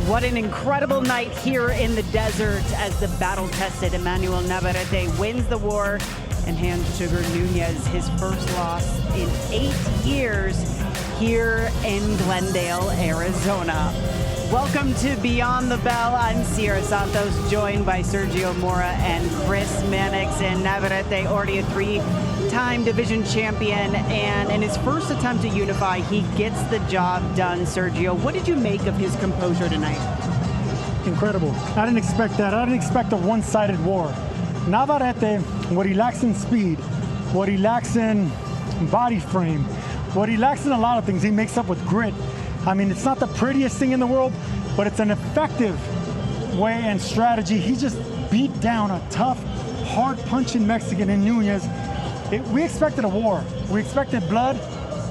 What an incredible night here in the desert as the battle-tested Emmanuel Navarrete wins the war and hands Sugar Nunez his first loss in 8 years here in Glendale, Arizona. Welcome to Beyond the Bell. I'm Sierra Santos, joined by Sergio Mora and Chris Mannix. And Navarrete, already a three-time division champion, and in his first attempt to unify, he gets the job done. Sergio, what did you make of his composure tonight? Incredible. I didn't expect that. I didn't expect a one-sided war. Navarrete, what he lacks in speed, what he lacks in body frame, what he lacks in a lot of things, he makes up with grit. I mean, it's not the prettiest thing in the world, but it's an effective way and strategy. He just beat down a tough, hard-punching Mexican in Nunez. We expected a war. We expected blood.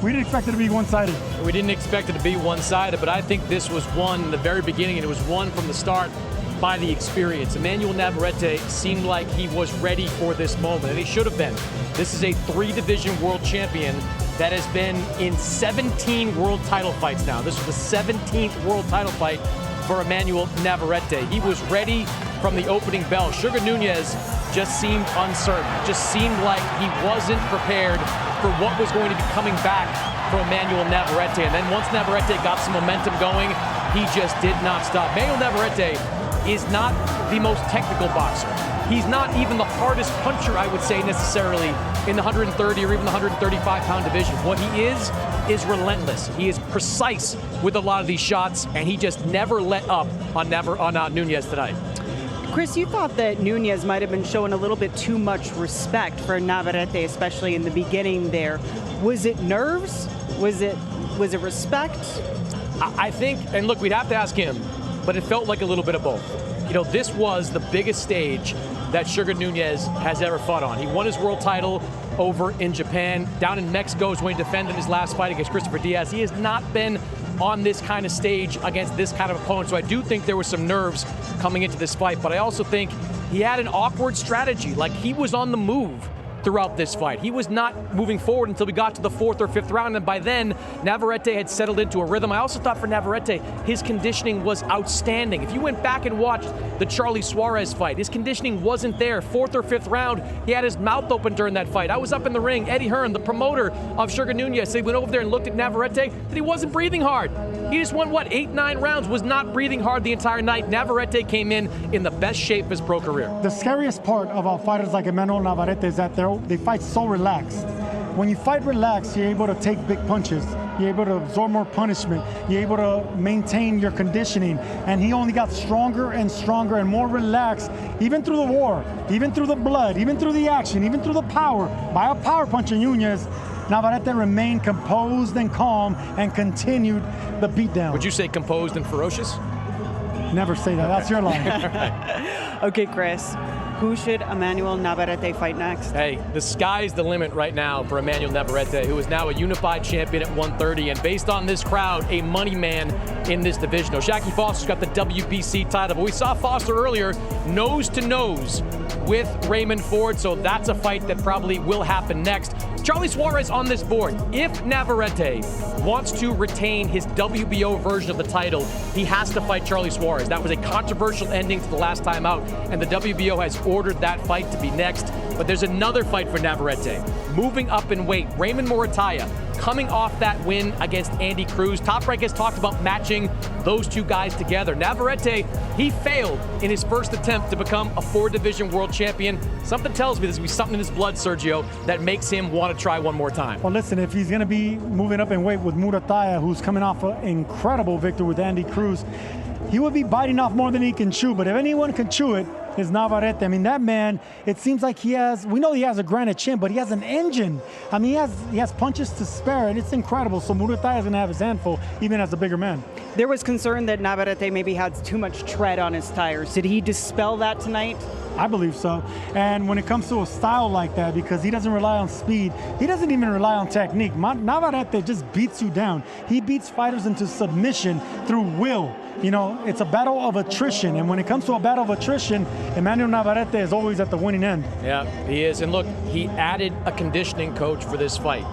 We didn't expect it to be one-sided. We didn't expect it to be one-sided, but I think this was won in the very beginning, and it was won from the start by the experience. Emmanuel Navarrete seemed like he was ready for this moment, and he should have been. This is a three-division world champion that has been in 17 world title fights now. This was the 17th world title fight for Emmanuel Navarrete. He was ready from the opening bell. Sugar Nunez just seemed uncertain, just seemed like he wasn't prepared for what was going to be coming back for Emmanuel Navarrete. And then once Navarrete got some momentum going, he just did not stop. Emmanuel Navarrete is not the most technical boxer. He's not even the hardest puncher, I would say, necessarily in the 130 or even the 135-pound division. What he is relentless. He is precise with a lot of these shots, and he just never let up on Nunez tonight. Chris, you thought that Nunez might have been showing a little bit too much respect for Navarrete, especially in the beginning there. Was it nerves? Was it respect? I think, and look, we'd have to ask him, but it felt like a little bit of both. You know, this was the biggest stage that Sugar Nunez has ever fought on. He won his world title over in Japan. Down in Mexico is when he defended his last fight against Christopher Diaz. He has not been on this kind of stage against this kind of opponent. So I do think there was some nerves coming into this fight, but I also think he had an awkward strategy. Like, he was on the move throughout this fight. He was not moving forward until we got to the 4th or 5th round, and by then, Navarrete had settled into a rhythm. I also thought for Navarrete, his conditioning was outstanding. If you went back and watched the Charlie Suarez fight, his conditioning wasn't there. 4th or 5th round, he had his mouth open during that fight. I was up in the ring. Eddie Hearn, the promoter of Sugar Nunez, he went over there and looked at Navarrete, that he wasn't breathing hard. He just won, 8-9 rounds, was not breathing hard the entire night. Navarrete came in the best shape of his pro career. The scariest part about fighters like Emmanuel Navarrete is that they fight so relaxed. When you fight relaxed, you're able to take big punches. You're able to absorb more punishment. You're able to maintain your conditioning. And he only got stronger and stronger and more relaxed, even through the war, even through the blood, even through the action, even through the power. By a power punch in Nunez, Navarrete remained composed and calm and continued the beatdown. Would you say composed and ferocious? Never say that. That's your line. Okay, Chris. Who should Emmanuel Navarrete fight next? Hey, the sky's the limit right now for Emmanuel Navarrete, who is now a unified champion at 130, and based on this crowd, a money man in this division. O'Shaquie Foster's got the WBC title, but we saw Foster earlier nose to nose with Raymond Ford, so that's a fight that probably will happen next. Charlie Suarez on this board. If Navarrete wants to retain his WBO version of the title, he has to fight Charlie Suarez. That was a controversial ending to the last time out, and the WBO has ordered that fight to be next. But there's another fight for Navarrete. Moving up in weight, Raymond Morataya, coming off that win against Andy Cruz. Top Rank has talked about matching those two guys together. Navarrete, he failed in his first attempt to become a 4-division world champion. Something tells me there's going to be something in his blood, Sergio, that makes him want to try one more time. Well, listen, if he's going to be moving up in weight with Morataya, who's coming off an incredible victory with Andy Cruz, he would be biting off more than he can chew. But if anyone can chew it, is Navarrete. I mean, that man, it seems like we know he has a granite chin, but he has an engine. I mean, he has punches to spare, and it's incredible. So Morataya is going to have his handful, even as a bigger man. There was concern that Navarrete maybe had too much tread on his tires. Did he dispel that tonight? I believe so. And when it comes to a style like that, because he doesn't rely on speed, he doesn't even rely on technique. Navarrete just beats you down. He beats fighters into submission through will. you know, it's a battle of attrition. And when it comes to a battle of attrition, Emmanuel Navarette is always at the winning end. Yeah, he is. And look, he added a conditioning coach for this fight.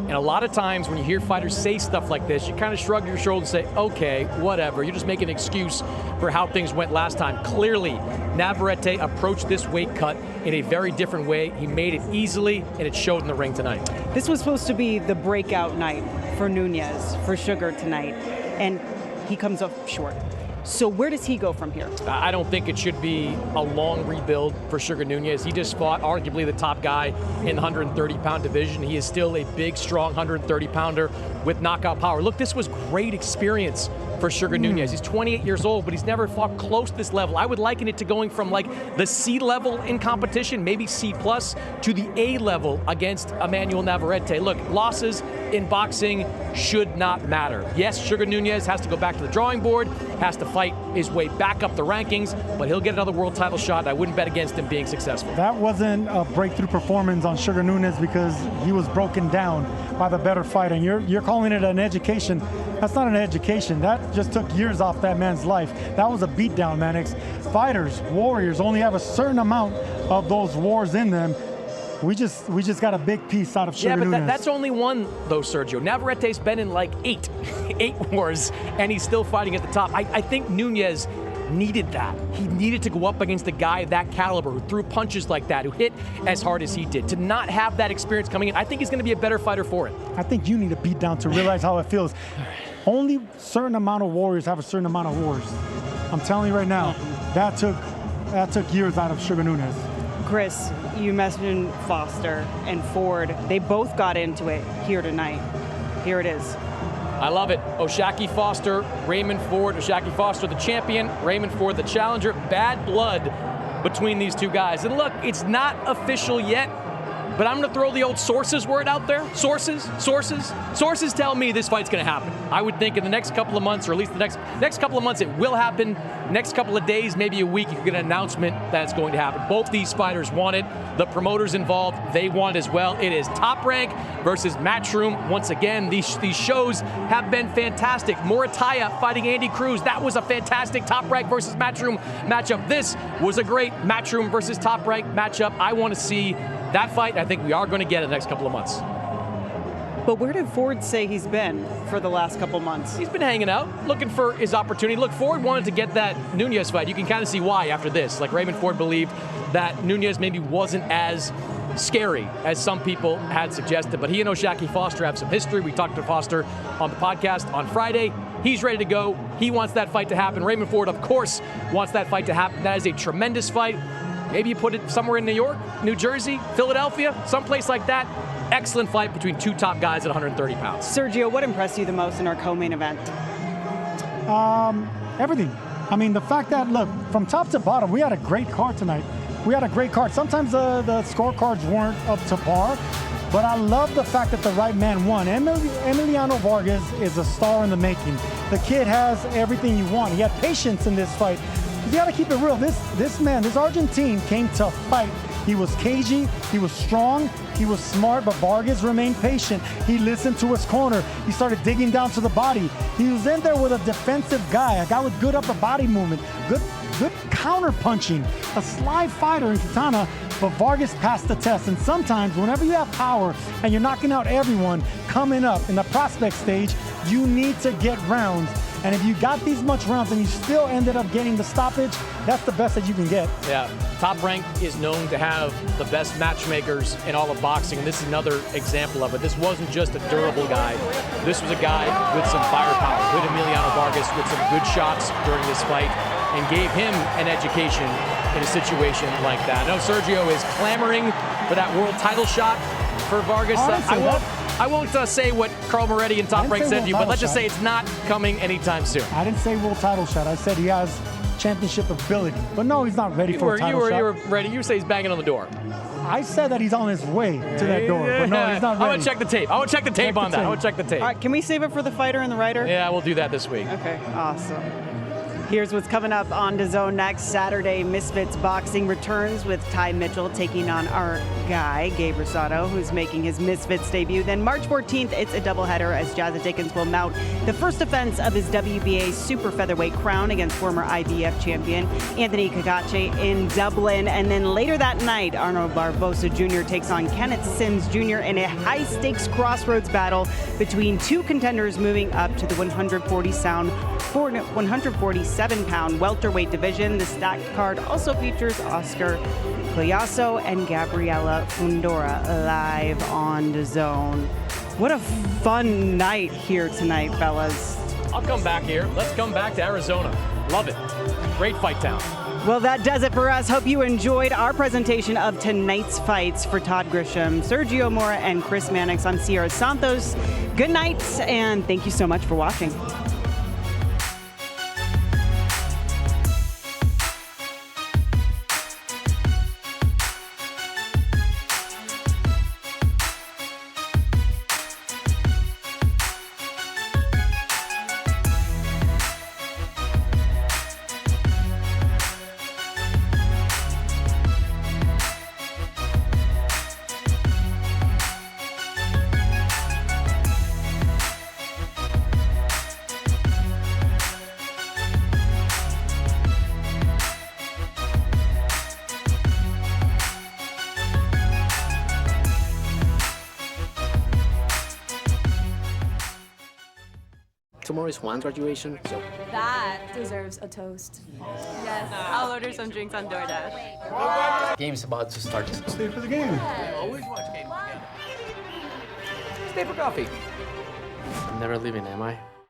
And a lot of times when you hear fighters say stuff like this, you kind of shrug your shoulders and say, okay, whatever. You're just making an excuse for how things went last time. Clearly, Navarette approached this weight cut in a very different way. He made it easily, and it showed in the ring tonight. This was supposed to be the breakout night for Nunez, for Sugar tonight, and he comes up short. So where does he go from here? I don't think it should be a long rebuild for Sugar Nunez. He just fought arguably the top guy in the 130-pound division. He is still a big, strong 130-pounder with knockout power. Look, this was great experience for Sugar Nunez. He's 28 years old, but he's never fought close to this level. I would liken it to going from like the C level in competition, maybe C plus, to the A level against Emmanuel Navarette. Look, losses in boxing should not matter. Yes, Sugar Nunez has to go back to the drawing board, has to fight his way back up the rankings, but he'll get another world title shot. I wouldn't bet against him being successful. That wasn't a breakthrough performance on Sugar Nunez because he was broken down by the better fighter. And you're calling it an education. That's not an education. That just took years off that man's life. That was a beatdown, Mannix. Fighters, warriors only have a certain amount of those wars in them. We just got a big piece out of Sugar Nunez. Yeah, but that's only one, though, Sergio. Navarrette's been in like eight wars, and he's still fighting at the top. I think Nunez needed that. He needed to go up against a guy of that caliber who threw punches like that, who hit as hard as he did. To not have that experience coming in, I think he's going to be a better fighter for it. I think you need a beat down to realize how it feels. Only a certain amount of warriors have a certain amount of wars. I'm telling you right now, that took years out of Sugar Nunez. Chris, you mentioned Foster and Ford. They both got into it here tonight. Here it is. I love it. O'Shaquie Foster, Raymond Ford. O'Shaquie Foster, the champion. Raymond Ford, the challenger. Bad blood between these two guys. And look, it's not official yet, but I'm going to throw the old sources word out there. Sources tell me this fight's going to happen. I would think in the next couple of months, or at least the next couple of months, it will happen. Next couple of days, maybe a week, you can get an announcement that it's going to happen. Both these fighters want it. The promoters involved, they want it as well. It is Top Rank versus Matchroom. Once again, these shows have been fantastic. Morataya fighting Andy Cruz. That was a fantastic Top Rank versus Matchroom matchup. This was a great Matchroom versus Top Rank matchup. I want to see that fight. I think we are going to get it in the next couple of months. But where did Ford say he's been for the last couple months? He's been hanging out, looking for his opportunity. Look, Ford wanted to get that Nunez fight. You can kind of see why after this. Like Raymond Ford believed that Nunez maybe wasn't as scary as some people had suggested. But he and O'Shaquie Foster have some history. We talked to Foster on the podcast on Friday. He's ready to go. He wants that fight to happen. Raymond Ford, of course, wants that fight to happen. That is a tremendous fight. Maybe you put it somewhere in New York, New Jersey, Philadelphia, someplace like that. Excellent fight between two top guys at 130 pounds. Sergio, what impressed you the most in our co-main event? Everything. I mean, the fact that, look, from top to bottom, we had a great card tonight. We had a great card. Sometimes the scorecards weren't up to par, but I love the fact that the right man won. Emiliano Vargas is a star in the making. The kid has everything you want. He had patience in this fight. You got to keep it real. This man, this Argentine came to fight. He was cagey, he was strong, he was smart, but Vargas remained patient. He listened to his corner. He started digging down to the body. He was in there with a defensive guy, a guy with good upper body movement, good counter punching, a sly fighter in Katana, but Vargas passed the test. And sometimes, whenever you have power and you're knocking out everyone coming up in the prospect stage, you need to get rounds. And if you got these much rounds and you still ended up getting the stoppage, that's the best that you can get. Yeah, Top Rank is known to have the best matchmakers in all of boxing, and this is another example of it. This wasn't just a durable guy. This was a guy with some firepower, with Emiliano Vargas, with some good shots during this fight, and gave him an education in a situation like that. I know Sergio is clamoring for that world title shot for Vargas. I won't say what Carl Moretti and Top Rank said to you, but let's just say it's not coming anytime soon. I didn't say world title shot. I said he has championship ability. But no, he's not ready for a title shot. You were ready. You say he's banging on the door. I said that he's on his way to that door, but no, he's not ready. I want to check the tape. I want to check the tape on that. I want to check the tape. All right, can we save it for the fighter and the writer? Yeah, we'll do that this week. Okay, awesome. Here's what's coming up on DAZN next. Saturday, Misfits Boxing returns with Ty Mitchell taking on our guy, Gabe Rosado, who's making his Misfits debut. Then March 14th, it's a doubleheader as Jazza Dickens will mount the first defense of his WBA super featherweight crown against former IBF champion Anthony Kagache in Dublin. And then later that night, Arnold Barbosa Jr. takes on Kenneth Sims Jr. in a high-stakes crossroads battle between two contenders moving up to the 147-pound welterweight division. The stacked card also features Oscar Collazo and Gabriela Fundora live on DAZN. What a fun night here tonight, fellas. I'll come back here. Let's come back to Arizona. Love it. Great fight town. Well, that does it for us. Hope you enjoyed our presentation of tonight's fights. For Todd Grisham, Sergio Mora, and Chris Mannix, I'm Sierra Santos. Good night, and thank you so much for watching. Tomorrow is Juan's graduation, so That deserves a toast. Yes, I'll order some drinks on DoorDash. game's about to start. Stay for the game. Always watch games together. Stay for coffee. I'm never leaving, am I?